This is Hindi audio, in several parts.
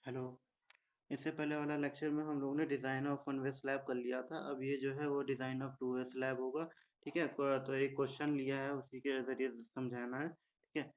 हेलो। इससे पहले वाला लेक्चर में हम लोगों ने design of one way slab कर लिया था। अब ये जो है वो design of two way slab होगा। ठीक है? तो एक क्वेश्चन लिया है, उसी के ज़रिए से समझाना है। ठीक है?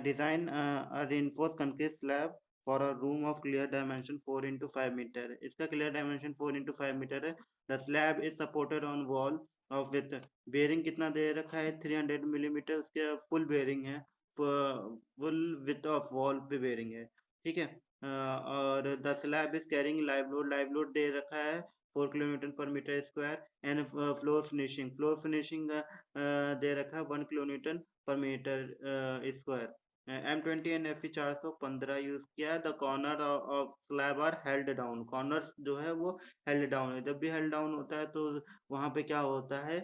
Design a reinforced concrete slab for a room of clear dimension 4 into 5 metre. इसका क्लियर डायमेंशन 4 इंटू 5 मीटर है। The slab is supported on wall of with bearing कितना दे रखा है 300 मिलीमीटर। उसके फुल बेयरिंग है, फुल विथ ऑफ वॉल पे बेयरिंग है। ठीक है? और the slab is carrying live load दे रखा है 4 kilometre per metre square and floor finishing दे रखा है 1 kilometre per metre square. M20 and FE 415 use किया है। The corner of slab are held down. Corners जो है वो हेल्ड डाउन है। जब भी हेल्ड डाउन होता है तो वहां पे क्या होता है,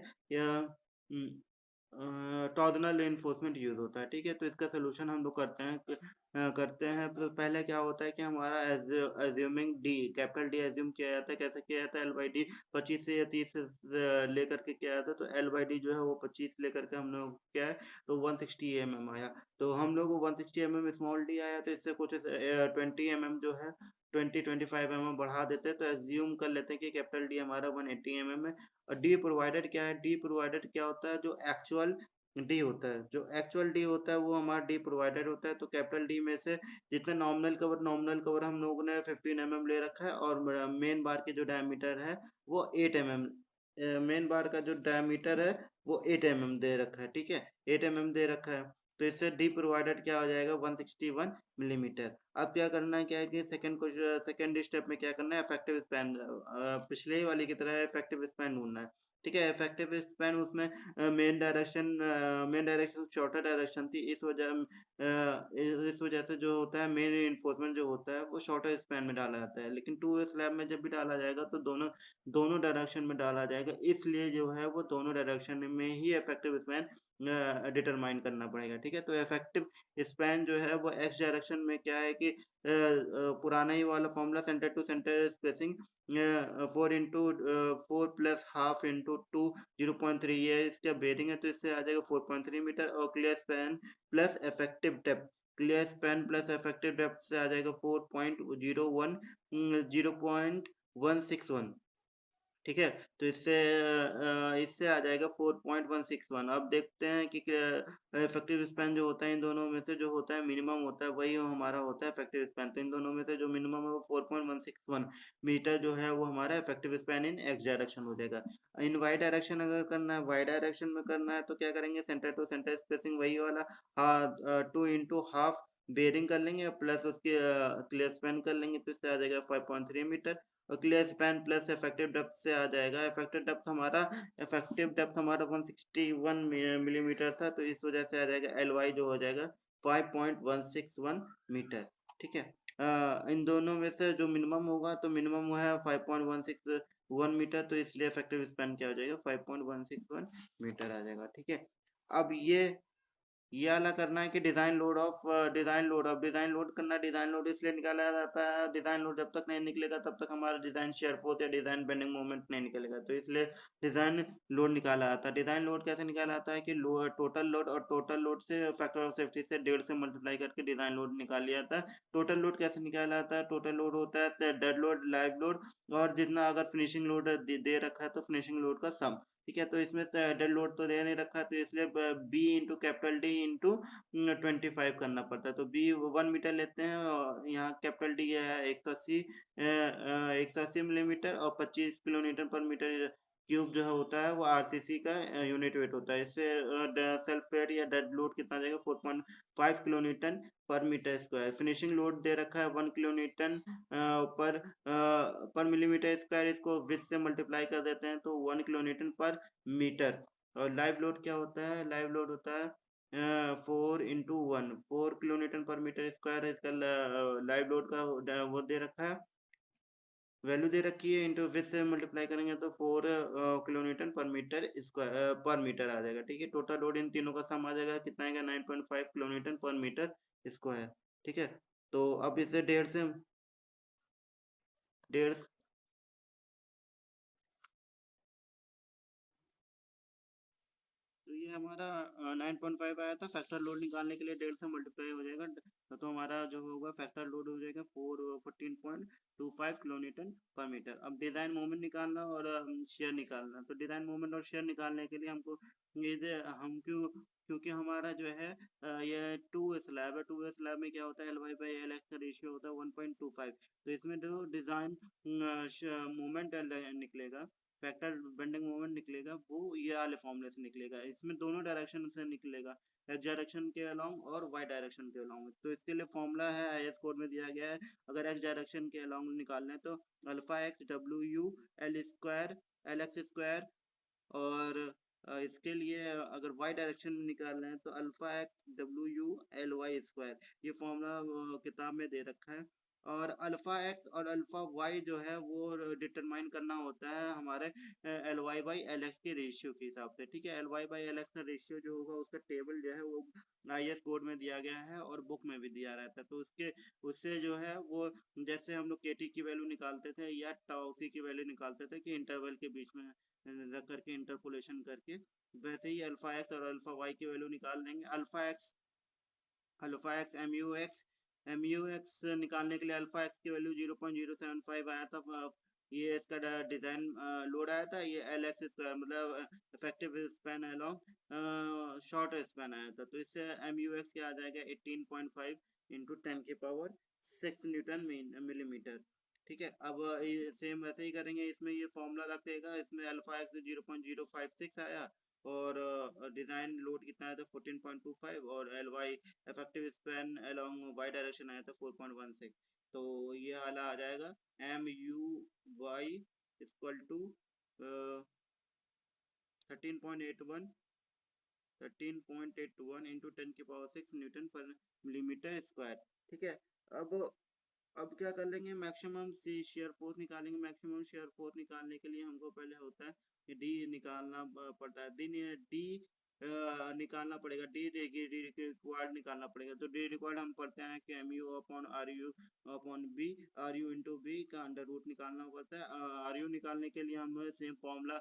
टॉर्जनल रिइंफोर्समेंट यूज़ होता है। ठीक है? तो इसका सॉल्यूशन हम लोग करते हैं। तो पहले क्या होता है कि हमारा assuming D, capital D assume किया जाता है। कैसे किया जाता है? एल बाई डी 25 से या 30 से लेकर के किया जाता है। तो एल बाई डी जो है वो 25 लेकर के हम लोग क्या है, तो 160 mm आया। तो हम लोग 160 mm स्मॉल डी आया, तो इससे कुछ 20 mm जो है 20-25 mm बढ़ा देते हैं। तो एज्यूम कर लेते हैं कि कैपिटल डी हमारा 180 mm है। और डी प्रोवाइडेड क्या है? डी प्रोवाइडेड क्या होता है? जो एक्चुअल डी होता है, जो एक्चुअल डी होता है वो हमारा डी प्रोवाइडेड होता है। तो कैपिटल डी में से जितना नॉमिनल कवर हम लोगों ने 15 mm ले रखा है, और मेन बार की जो डायमीटर है वो 8 mm, मेन बार का जो डायमीटर है वो 8 mm दे रखा है। ठीक है? 8 mm दे रखा है। तो इससे डी प्रोवाइडेड क्या हो जाएगा? 161 मिलीमीटर। अब क्या करना है, क्या है कि सेकंड स्टेप में क्या करना है, इफेक्टिव स्पैन, पिछले ही वाली की तरह इफेक्टिव स्पैन ढूंढना है। ठीक है? इफेक्टिव स्पैन उसमें मेन डायरेक्शन शॉर्टर डायरेक्शन थी। इस वजह से जो होता है मेन रिइंफोर्समेंट जो होता है वो शॉर्टर स्पैन में डाला जाता है। लेकिन टू वे स्लैब में जब भी डाला जाएगा तो दोनों दोनों डायरेक्शन में डाला जाएगा। इसलिए जो है वो दोनों डायरेक्शन में ही इफेक्टिव स्पैन डिटरमाइन करना पड़ेगा। ठीक है? तो इफेक्टिव स्पैन जो है वो एक्स डायरेक्शन में क्या है कि पुराना ही वाला formula, centre to centre spacing 4 into 4 plus half into 2 0.3, ये इसका बेरिंग है। तो इससे आ जाएगा 4.3 मीटर। और clear span plus effective depth से आ जाएगा 0.161। ठीक है? तो इससे आ जाएगा 4.161। अब देखते हैं कि इफेक्टिव स्पैन जो होता है इन दोनों में से जो होता है मिनिमम होता है, वही हमारा होता है इफेक्टिव स्पैन। तो इन दोनों में से जो मिनिमम है वो 4.161 मीटर जो है वो हमारा effective span in x direction हो जाएगा। इन वाई डायरेक्शन अगर करना है, वाई डायरेक्शन में करना है तो क्या करेंगे, सेंटर टू सेंटर स्पेसिंग वही वाला 2 इंटू हाफ बेयरिंग कर लेंगे, प्लस उसके क्लियर स्पैन कर लेंगे। तो इससे आ जाएगा 5.3 मीटर। और clear span plus effective depth से आ जाएगा, इफेक्टिव डेप्थ हमारा 161 मिलीमीटर था। तो इस वजह से आ जाएगा एल वाई जो हो जाएगा 5.161 मीटर। ठीक है? इन दोनों में से जो मिनिमम होगा, तो मिनिमम वो है 5.161 मीटर। तो इसलिए इफेक्टिव स्पैन क्या हो जाएगा, 5.161 मीटर आ जाएगा। ठीक है? अब ये वाला करना है कि डिजाइन लोड करना है। डिजाइन लोड इसलिए निकाला जाता है, डिजाइन लोड जब तक नहीं निकलेगा तब तक हमारा डिजाइन शेयर फोर्स या डिजाइन बेंडिंग मोमेंट नहीं निकलेगा। तो इसलिए डिजाइन लोड निकाला जाता है। डिजाइन लोड कैसे निकाला जाता है कि टोटल लोड, और टोटल लोड से फैक्टर ऑफ सेफ्टी से 1.5 से मल्टीप्लाई करके डिजाइन लोड निकाल लिया जाता है। टोटल लोड कैसे निकाला जाता है? टोटल लोड होता है डेड लोड, लाइव लोड, और जितना अगर फिनिशिंग लोड दे रखा है तो फिनिशिंग लोड का सम। ठीक है? तो इसमें से डेड लोड तो दे नहीं रखा है, तो इसलिए B into capital D into 25 करना पड़ता है। तो बी 1 मीटर लेते हैं, और यहाँ कैपिटल डी है 180 मिलीमीटर, और 25 किलो न्यूटन पर मीटर क्यूब जो है होता है वो आरसीसी का यूनिट वेट होता है। इससे सेल्फ वेट या डेड लोड कितना आ जाएगा, 4.5 किलो न्यूटन पर मीटर स्क्वायर। फिनिशिंग लोड दे रखा है 1 kilo Newton per millimetre square. इसको विथ से मल्टीप्लाई कर देते हैं तो 1 किलो न्यूटन पर मीटर। और लाइव लोड क्या होता है? लाइव लोड होता है 4 into 1, 4 किलो न्यूटन पर मीटर स्क्वायर है इसका लाइव लोड का वो दे रखा है, वैल्यू दे रखी है। इंटू विथ से मल्टीप्लाई करेंगे तो 4 किलो न्यूटन पर मीटर स्क्वायर पर मीटर आ जाएगा। ठीक है? टोटल लोड इन तीनों का सम आ जाएगा, कितना आएगा, 9.5 किलो न्यूटन पर मीटर स्क्वायर। ठीक है? तो अब इसे डेढ़ तो ये हमारा 9.5 आया था। फैक्टर लोड निकालने के लिए 1.5 से मल्टीप्लाई हो जाएगा, तो हमारा जो होगा फैक्टर लोड हो जाएगा 4 0.25 किलोन्यूटन पर मीटर। अब डिज़ाइन मोमेंट निकालना और शेयर निकालना। तो डिज़ाइन मोमेंट और शेयर निकालने के लिए हमको हम क्योंकि हमारा जो है ये टू स्लैब है, टू स्लैब में क्या होता है, L/L का रेशियो होता है 1.25। तो इसमें जो डिज़ाइन मोमेंट निकलेगा, फैक्टर बेंडिंग मोमेंट निकलेगा, वो ये वाले फॉर्मूले से निकलेगा। इसमें दोनों डायरेक्शन से निकलेगा, एक्स डायरेक्शन के अलोंग और वाई डायरेक्शन के अलोंग। तो इसके लिए फॉर्मूला है, IS कोड में दिया गया है। अगर एक्स डायरेक्शन के अलोंग निकालना है तो alpha X W U L square L x square, और इसके लिए अगर वाई डायरेक्शन में निकालना है तो alpha X W U L Y square. ये फॉर्मूला किताब में दे रखा है। और अल्फा एक्स और अल्फा वाई जो है वो डिटरमाइन करना होता है हमारे L Y by L X के रेशियो के हिसाब से। ठीक है, L Y by L X का रेशियो जो होगा उसका टेबल जो है वो IS कोड में दिया गया है और बुक में भी दिया रहता है। तो उसके उससे जो है वो, जैसे हम लोग KT की वैल्यू निकालते थे या टाउसी की वैल्यू निकालते थे कि इंटरवल के बीच में रख करके इंटरपोलेशन करके, वैसे ही अल्फा एक्स और अल्फा वाई की वैल्यू निकाल देंगे। Alpha X M U X निकालने के लिए अल्फा एक्स की वैल्यू 0.075 आया था। ये इसका डिजाइन लोड आया था। ये एल एक्स स्क्वायर मतलब effective span along short span आया था। तो इससे एम यू एक्स क्या आ जाएगा 18.5 इंटू 10⁶ न्यूटन मिलीमीटर। ठीक है, अब सेम वैसे ही करेंगे। इसमें ये फॉर्मूला रख देगा, इसमें अल्फा एक्स 0.056 आया और डिजाइन लोड कितना आया था 14.25, और L Y effective span along Y direction आया था 4.16। तो ये वाला आ जाएगा M U Y equal to 13.81 into 10⁶ newton per millimetre square. ठीक है, अब अब क्या कर लेंगे, मैक्सिमम शेयर फोर्स निकालेंगे। मैक्सिमम शेयर फोर्स निकालने के लिए हमको पहले होता है कि डी निकालना पड़ता है। डी निकालना पड़ेगा, डी रिक्वायर्ड निकालना पड़ेगा। तो डी रिक्वायर्ड हम पढ़ते हैं कि M U upon B, R U into B का अंडर रूट निकालना पड़ता है। आर यू निकालने के लिए हम सेम फॉर्मूला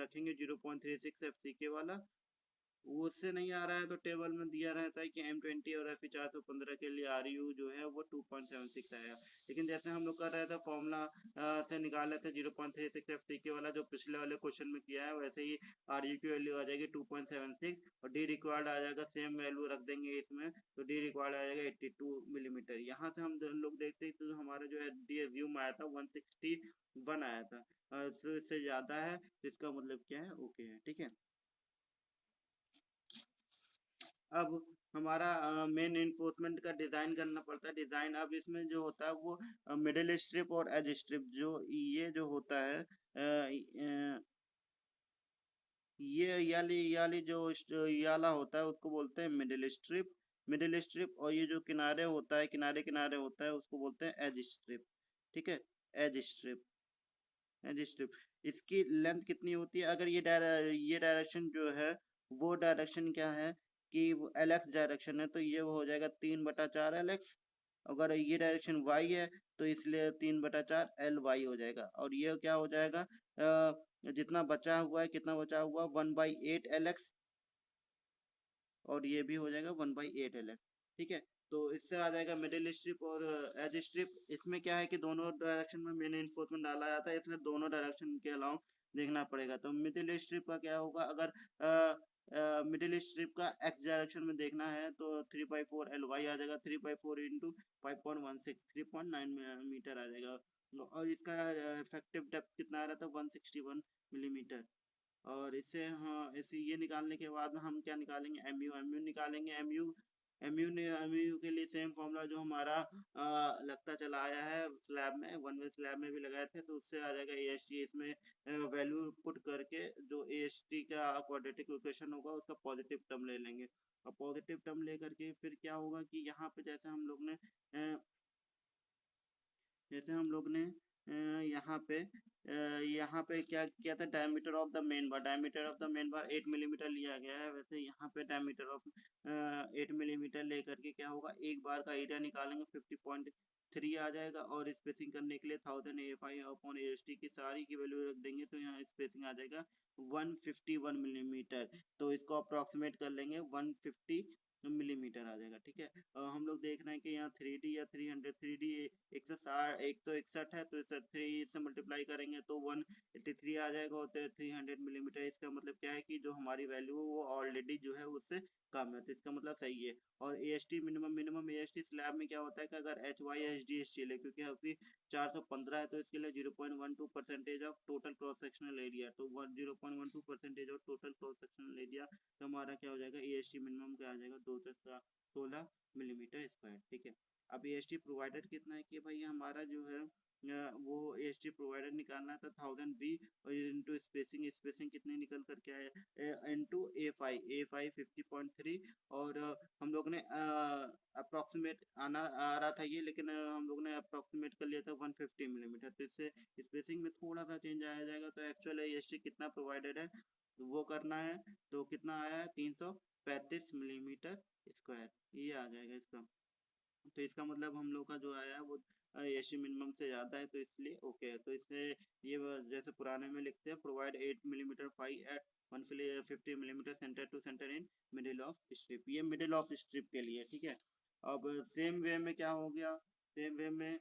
रखेंगे 0.36 FCK वाला। उससे नहीं आ रहा है तो टेबल में दिया रहता है कि M20 और FE 415 के लिए RU जो है वो 2.76 आएगा। लेकिन जैसे हम लोग कर रहे थे फॉर्मूला से निकाल रहे थे 0.36 FCK वाला जो पिछले वाले क्वेश्चन में किया है, वैसे ही RU की वैल्यू आ जाएगी 2.76 और डी रिक्वायर्ड आ जाएगा, सेम वैल्यू रख देंगे इसमें। तो डी रिक्वायर्ड आ जाएगा 82 मिलीमीटर। यहाँ से हम लोग देखते हैं तो हमारा जो है डी एज्यूम आया था 161 आया था। तो इससे ज़्यादा है तो इसका मतलब क्या है, ओके है। ठीक है, अब हमारा मेन इन्फोर्समेंट का डिजाइन करना पड़ता है। डिजाइन अब इसमें जो होता है वो मिडिल स्ट्रिप और एज स्ट्रिप, जो ये जो होता है ये याली जो याला होता है उसको बोलते हैं मिडिल स्ट्रिप। मिडिल स्ट्रिप, और ये जो किनारे होता है, किनारे किनारे होता है, उसको बोलते हैं एज स्ट्रिप। ठीक है, एज स्ट्रिप, एज स्ट्रिप। इसकी लेंथ कितनी होती है, अगर ये डायरेक्शन जो है वो डायरेक्शन क्या है कि वो LX डायरेक्शन है, तो ये वो हो जाएगा 3/4 LX। अगर ये डायरेक्शन Y है तो इसलिए 3/4 LY हो जाएगा। और ये क्या हो जाएगा, जितना बचा हुआ है, कितना बचा हुआ, 1/8 LX, और ये भी हो जाएगा 1/8 LX। ठीक है, तो इससे आ जाएगा मिडिल स्ट्रिप और एज स्ट्रिप। इसमें क्या है कि दोनों डायरेक्शन में मेन इन्फोर्समेंट डाला जाता है, इसलिए दोनों डायरेक्शन के अलाउ देखना पड़ेगा। तो मिडिल स्ट्रिप का क्या होगा, अगर मिडिल स्ट्रिप का एक्स डायरेक्शन में देखना है तो 3/4 LY आ जाएगा। 3/4 इंटू 5.16 3.9 मीटर आ जाएगा। और इसका इफेक्टिव डेप्थ कितना आ रहा था 161 मिलीमीटर। और इससे हाँ, इसे ये निकालने के बाद में हम क्या निकालेंगे, एमयू निकालेंगे। एमयू के लिए सेम फॉर्मूला जो हमारा लगता चला आया है स्लैब में, वन वे स्लैब में भी लगाए थे, तो उससे आ जाएगा AST। इसमें वैल्यू पुट करके जो AST का क्वाड्रेटिक इक्वेशन होगा उसका पॉजिटिव टर्म ले लेंगे। और पॉजिटिव टर्म ले करके फिर क्या होगा कि यहाँ पे जैसे हम लोग ने यहाँ पे क्या किया था, diameter of the main bar, diameter of the main bar 8 millimetre लिया गया है। वैसे यहाँ पे डायमीटर ऑफ 8 मिलीमीटर लेकर के क्या होगा, एक बार का एरिया निकालेंगे 50.3 आ जाएगा। और स्पेसिंग करने के लिए 1000 AFI अपॉन AST की सारी की वैल्यू रख देंगे तो यहाँ स्पेसिंग आ जाएगा 151 मिलीमीटर। तो इसको अप्रोक्सीमेट कर लेंगे 150 मिलीमीटर आ जाएगा, ठीक है। हम लोग देख रहे हैं कि यहाँ 3D या 300 3D 161 है, तो इसे 3 से मल्टीप्लाई करेंगे तो 183 आ जाएगा, और 300 मिलीमीटर। इसका मतलब क्या है कि जो हमारी वैल्यू वो ऑलरेडी जो है उससे कम है, तो इसका मतलब सही है। और A S T minimum A S T slab में क्या होता है कि अगर H Y H D S चले, क्योंकि अभी 415 है, तो इसके लिए 0.12% of total cross sectional area, तो 0.12% of total cross sectional area, तो हमारा क्या हो जाएगा, ए एस टी मिनिमम क्या आ जाएगा, 216 मिलीमीटर स्क्वायर, ठीक है। अब ए एस टी प्रोवाइडेड कितना है कि भाई हमारा जो है वो ए एस टी प्रोवाइडेड निकालना था 1000 बी, और इंटू स्पेसिंग, स्पेसिंग कितनी निकल करके आया, इंटू ए फाइव 50.3, और हम लोग ने अप्रोक्सीमेट आ रहा था ये, लेकिन हम लोग ने अप्रोक्सीमेट कर लिया था 150 मिलीमीटर, तो इससे स्पेसिंग में थोड़ा सा चेंज आया जाएगा। तो एक्चुअल ए एस टी कितना प्रोवाइडेड है तो वो करना है, तो कितना आया है, 335 मिलीमीटर स्क्वायर, ये आ जाएगा इसका। तो इसका मतलब हम लोग का जो आया है वो एसी मिनिमम से ज़्यादा है, तो इसलिए ओके है। तो इससे ये जैसे पुराने में लिखते हैं, provide 8 millimetre five at 150 millimetre centre to centre in middle of strip, ये मिडिल ऑफ स्ट्रिप के लिए, ठीक है। अब सेम वे में क्या हो गया, सेम वे में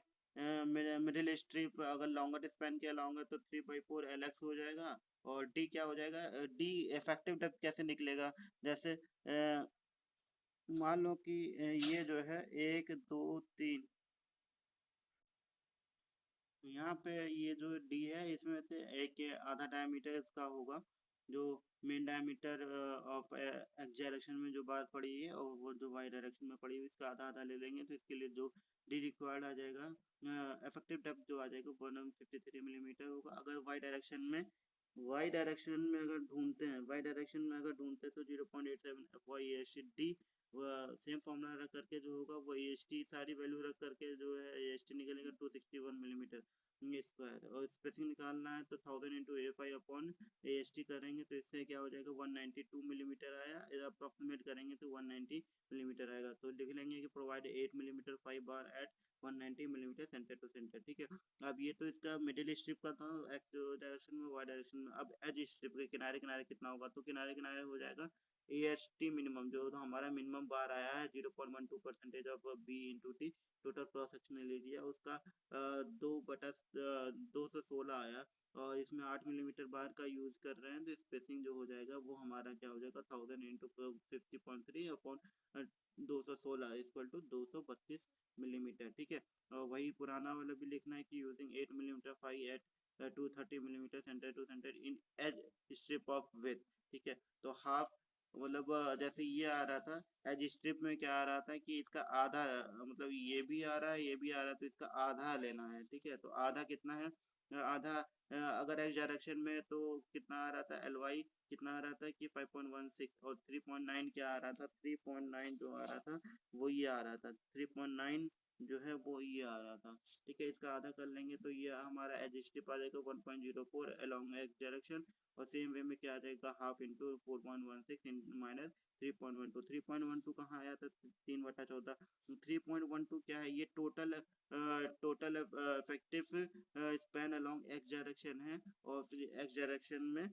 मिडिल स्ट्रिप अगर लॉन्गर स्पैन के अलाउंगे तो 3/4 एल एक्स हो जाएगा। और डी क्या हो जाएगा, डी इफेक्टिव डेप्थ कैसे निकलेगा, जैसे मान लो कि ये जो है 1 2 3, यहाँ पे ये जो डी है इसमें से एक के आधा डायमीटर इसका होगा, जो main diameter of x direction में जो बात पड़ी है, और वो जो वाई डायरेक्शन में पड़ी हुई, इसका आधा आधा ले लेंगे, तो इसके लिए जो डी रिक्वायर्ड आ जाएगा, इफेक्टिव डेप्थ जो आ जाएगा 153 मिलीमीटर होगा। अगर वाई डायरेक्शन में अगर ढूंढते हैं, वाई डायरेक्शन में अगर ढूंढते हैं तो 0.87 F Y S D, same formula रख करके जो होगा वो एस टी सारी वैल्यू रख करके जो है एस टी निकलेगा 261 मिलीमीटर स्क्वायर। और स्पेसिंग निकालना है तो 1000 into A five upon A S T करेंगे, तो इससे क्या हो जाएगा, 192 मिलीमीटर आया, अप्रॉक्सीमेट करेंगे तो 190 मिलीमीटर आएगा। तो लिख लेंगे कि provide 8 millimetre 5 bar at 190 millimetre centre to centre, ठीक है। अब ये तो इसका मिडिल स्ट्रिप का था, एक्स डायरेक्शन में, वाई डायरेक्शन में। अब एज स्ट्रिप के किनारे किनारे कितना होगा, तो किनारे किनारे हो जाएगा ए एस टी मिनिमम, जो तो हमारा मिनिमम बार आया है 0.12% of B into T total cross sectional area, उसका 2/216 आया। और इसमें 8 मिलीमीटर बार का यूज कर रहे हैं, तो स्पेसिंग जो हो जाएगा वो हमारा क्या हो जाएगा, 1000 into 50.3 upon 216 equal to 232 millimetre, ठीक है। और वही पुराना वाला भी लिखना है कि using 8 millimetre five at 230 millimetre centre to centre in edge strip of with, ठीक है। तो हाफ मतलब जैसे ये आ रहा था एज स्ट्रिप में, क्या आ रहा था कि इसका आधा, मतलब ये भी आ रहा है ये भी आ रहा है, तो इसका आधा लेना है, ठीक है। तो आधा कितना है, आधा अगर एक्स डायरेक्शन में तो कितना आ रहा था, एल वाई कितना आ रहा था कि 5.16, और 3.9 क्या आ रहा था, 3.9 जो आ रहा था वो ये आ रहा था, 3.9 जो है वो ये आ रहा था, ठीक है। इसका आधा कर लेंगे तो ये हमारा एज स्ट्रिप आ जाएगा 1.04 अलोंग एक्स डायरेक्शन। और सेम वे में क्या आ जाएगा, हाफ इंटू 4.16 इन माइनस 3.12, 3.12 कहाँ आया था, 3/14। 3.12 क्या है, ये total effective span along x direction है, और फिर एक्स डायरेक्शन में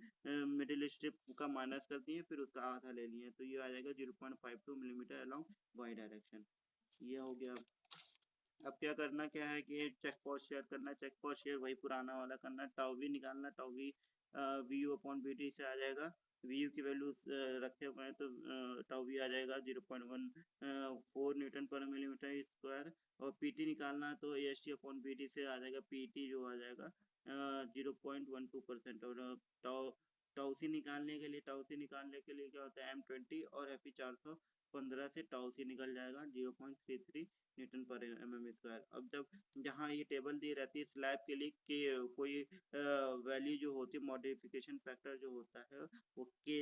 मिडिल स्ट्रिप का माइनस कर दिए, फिर उसका आधा ले लिए, तो ये आ जाएगा 0.52 मिलीमीटर अलोंग वाई डायरेक्शन, ये हो गया। अब क्या है कि चेक पॉज शेयर करना है, चेक पॉज शेयर वही पुराना वाला करना है, टाउ वी निकालना, tau V V U upon B T से आ जाएगा। वी यू की वैल्यू रखे हुए हैं, तो टाउ वी आ जाएगा 0.14 न्यूटन पर मिलीमीटर स्क्वायर। और पी टी निकालना है तो A S T upon B T से आ जाएगा, पी टी जो आ जाएगा 0.12%। और टाउ सी निकालने के लिए क्या होता है, M20 और एफ ई 415 से टाउ सी निकल जाएगा 0.33 न्यूटन पर एम एम स्क्वायर। अब जब जहाँ ये टेबल दी रहती है स्लैब के लिए के कोई वैल्यू जो होती है, मॉडिफिकेशन फैक्टर जो होता है वो के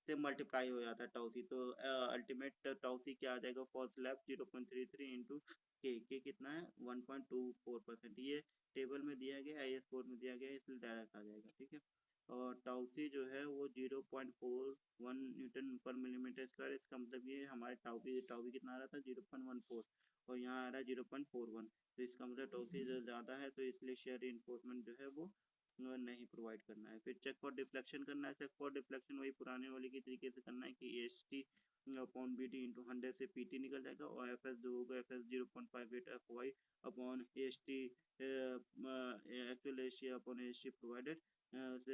से मल्टीप्लाई हो जाता है टाउसी, तो अल्टीमेट टाउसी क्या आ जाएगा फॉर स्लैब 0.33 इंटू के कितना है 1.24%, ये टेबल में दिया गया आई एस कोड में दिया गया है, इसलिए डायरेक्ट आ जाएगा, ठीक है। और टाउसी जो है वो 0.41 न्यूटन पर मिलीमीटर स्क्वायर, इसका मतलब ये हमारे टाउबी कितना आ रहा था 0.14, और यहाँ आ रहा है 0.41, तो इसका मतलब टॉसी ज़्यादा है, तो इसलिए शेयर इन्फोर्समेंट जो है वो नहीं प्रोवाइड करना है। फिर चेक फॉर डिफ्लेक्शन करना है, चेक फॉर डिफ्लेक्शन वही पुराने वाले की तरीके से करना है कि S T upon B D into 100 से पी टी निकल जाएगा, और एफ एस जो होगा F S 0.58 F Y upon A S T actual Asia upon A S T provided से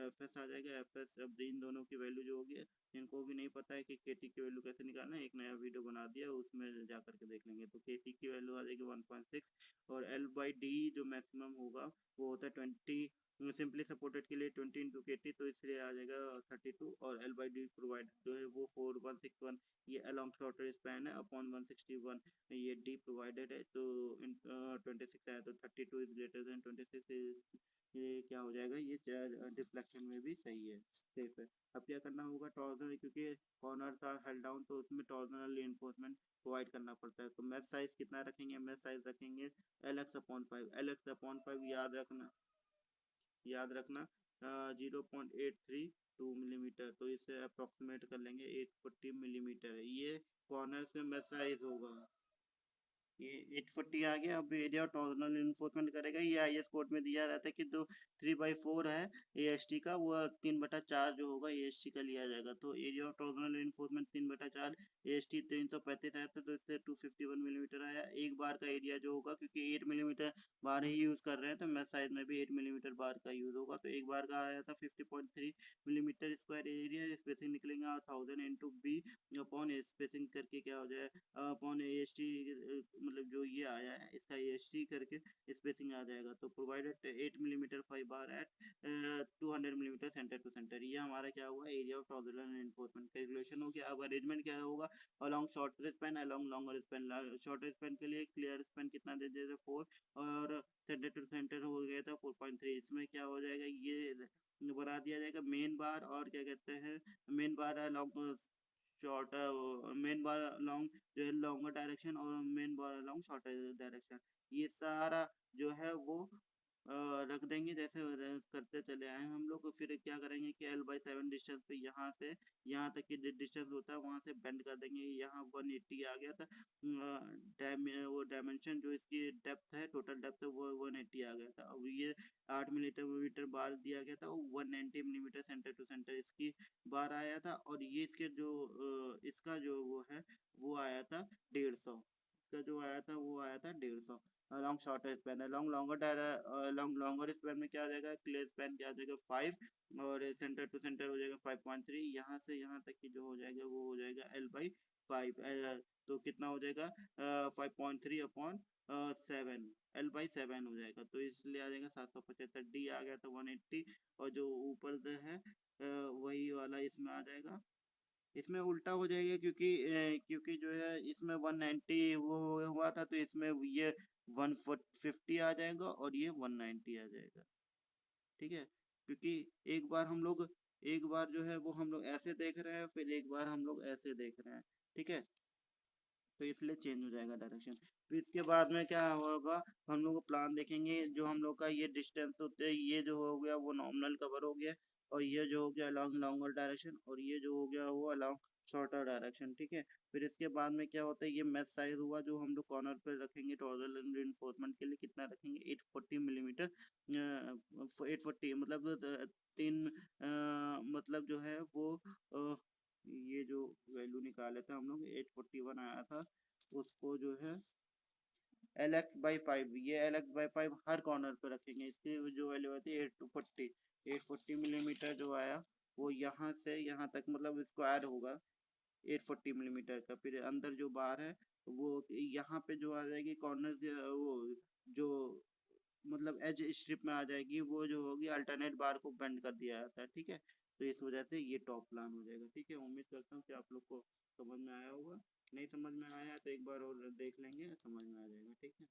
एफ एस आ जाएगा। एफ एस अब इन दोनों की वैल्यू जो होगी, इनको भी नहीं पता है कि के टी की वैल्यू कैसे निकालना है, एक नया वीडियो बना दिया उसमें जा करके देख लेंगे। तो के टी की वैल्यू आ जाएगी 1.6, और एल बाई डी जो मैक्सिमम होगा वो होता है 20, सिंपली सपोर्टेड के लिए 20 इंटू के टी, तो इसलिए आ जाएगा 32, और एल बाई डी प्रोवाइड जो है वो 4161, ये अलॉन्ग शॉर्टर स्पैन है अपॉन 161, ये डी प्रोवाइडेड है। तो 26 आया तो 32 इज ग्रेटर देन 26 इज, ये क्या हो जाएगा, ये डिफ्लेक्शन में भी सही है, सेफ है। अब क्या करना होगा, टॉर्जनल, क्योंकि कॉर्नर आर हेल्ड डाउन तो उसमें टॉर्जनल रीइंफोर्समेंट प्रोवाइड करना पड़ता है। तो मेश साइज कितना रखेंगे, मेश साइज रखेंगे L x upon 5, L x upon 5 याद रखना 0.832 मिलीमीटर, तो इसे अप्रोक्सीमेट कर लेंगे 840 मिलीमीटर है, ये कॉर्नर से मेश साइज होगा। ये 840 आ गया। अब एरिया ऑफ टॉर्जनल इन्फोर्समेंट करेगा, ये आईएस कोड में दिया रहता है कि जो 3/4 है एएसटी का, वो 3/4 जो होगा एएसटी का लिया जाएगा। तो area of torsional enforcement 3/4, AST 335 आया था, तो इससे 251 मिलीमीटर आया एक बार का एरिया जो होगा, क्योंकि 8 मिलीमीटर बार ही यूज कर रहे हैं, तो मैं साइज में भी 8 मिलीमीटर बार का यूज होगा। तो एक बार का आया था 50.3 मिलीमीटर स्क्वायर एरिया, स्पेसिंग निकलेगा 1000 इंटू बी अपॉन स्पेसिंग करके क्या हो जाए अपॉन ए एस टी, मतलब जो ये आया है इसका ए एस टी करके स्पेसिंग आ जाएगा। तो provided 8 millimetre 5 bar at 200 millimetre centre to centre, ये हमारा क्या हुआ, area of torsional enforcement calculation हो गया। अब अरेंजमेंट क्या होगा, along shorter span along longer span, shorter span के लिए क्लियर स्पैन कितना दे देते 4, और सेंटर टू सेंटर हो गया था 4.3, इसमें क्या हो जाएगा, ये बना दिया जाएगा मेन बार, और क्या कहते हैं, मेन बार अलॉन्ग शॉर्ट, मेन बार अलॉन्ग जो है लॉन्गर डायरेक्शन, और मेन बार अलॉन्ग शॉर्टर डायरेक्शन, ये सारा जो है वो रख देंगे जैसे करते चले आए हैं हम लोग। फिर क्या करेंगे कि L/7 डिस्टेंस पे यहाँ से यहाँ तक की डिस्टेंस होता है वहां से बेंड कर देंगे, यहाँ 180 आ गया था, वो डायमेंशन जो इसकी डेप्थ है, टोटल डेप्थ है वो 180 आ गया था। अब ये 8 मिलीमीटर बार दिया गया था, 190 मिलीमीटर सेंटर टू सेंटर इसकी बार आया था, और ये इसके जो इसका जो वो है वो आया था 150, इसका जो आया था वो आया था 150 along shorter span. Along longer span में क्या आ जाएगा, क्लियर स्पैन क्या आ जाएगा 5, और सेंटर टू सेंटर हो जाएगा 5.3, यहाँ से यहाँ तक की जो हो जाएगा वो हो जाएगा L/5, तो कितना हो जाएगा 5.3 अपॉन 7, L/7 हो जाएगा, तो इसलिए आ जाएगा 775, डी आ गया था 180, और जो ऊपर है वही वाला इसमें आ जाएगा, इसमें उल्टा हो जाएगा, क्योंकि जो है इसमें 190 वो हुआ था, तो इसमें ये 150 आ जाएगा, और ये 190 आ जाएगा, ठीक है। क्योंकि एक बार हम लोग एक बार जो है वो हम लोग ऐसे देख रहे हैं, फिर एक बार हम लोग ऐसे देख रहे हैं, ठीक है, तो इसलिए चेंज हो जाएगा डायरेक्शन। फिर इसके बाद में क्या होगा, हम लोग प्लान देखेंगे, जो हम लोग का ये डिस्टेंस होते हैं, ये जो हो गया वो नॉमिनल कवर हो गया, और ये जो हो गया अलॉन्ग लॉन्गर डायरेक्शन, और ये जो हो गया वो अलॉन्ग शॉर्टर डायरेक्शन, ठीक है। फिर इसके बाद में क्या होता है, ये मेश साइज हुआ जो हम लोग कॉर्नर पे रखेंगे टॉर्जनल रिइंफोर्समेंट के लिए, कितना रखेंगे 840 मिलीमीटर, 840 मतलब 3, मतलब जो है वो ये जो वैल्यू निकाले थे हम लोग 841 आया था, उसको जो है LX/5, ये LX/5 हर कॉर्नर पे रखेंगे, इसकी जो वैल्यू आती है 840 मिलीमीटर जो आया वो यहाँ से यहाँ तक मतलब स्क्वायर होगा 840 मिलीमीटर का। फिर अंदर जो बार है वो यहाँ पे जो आ जाएगी कॉर्नर, वो जो मतलब एज स्ट्रिप में आ जाएगी, वो जो होगी अल्टरनेट बार को बेंड कर दिया जाता है, ठीक है। तो इस वजह से ये टॉप प्लान हो जाएगा, ठीक है। उम्मीद करता हूँ कि आप लोग को समझ में आया होगा, नहीं समझ में आया तो एक बार और देख लेंगे, समझ में आ जाएगा, ठीक है।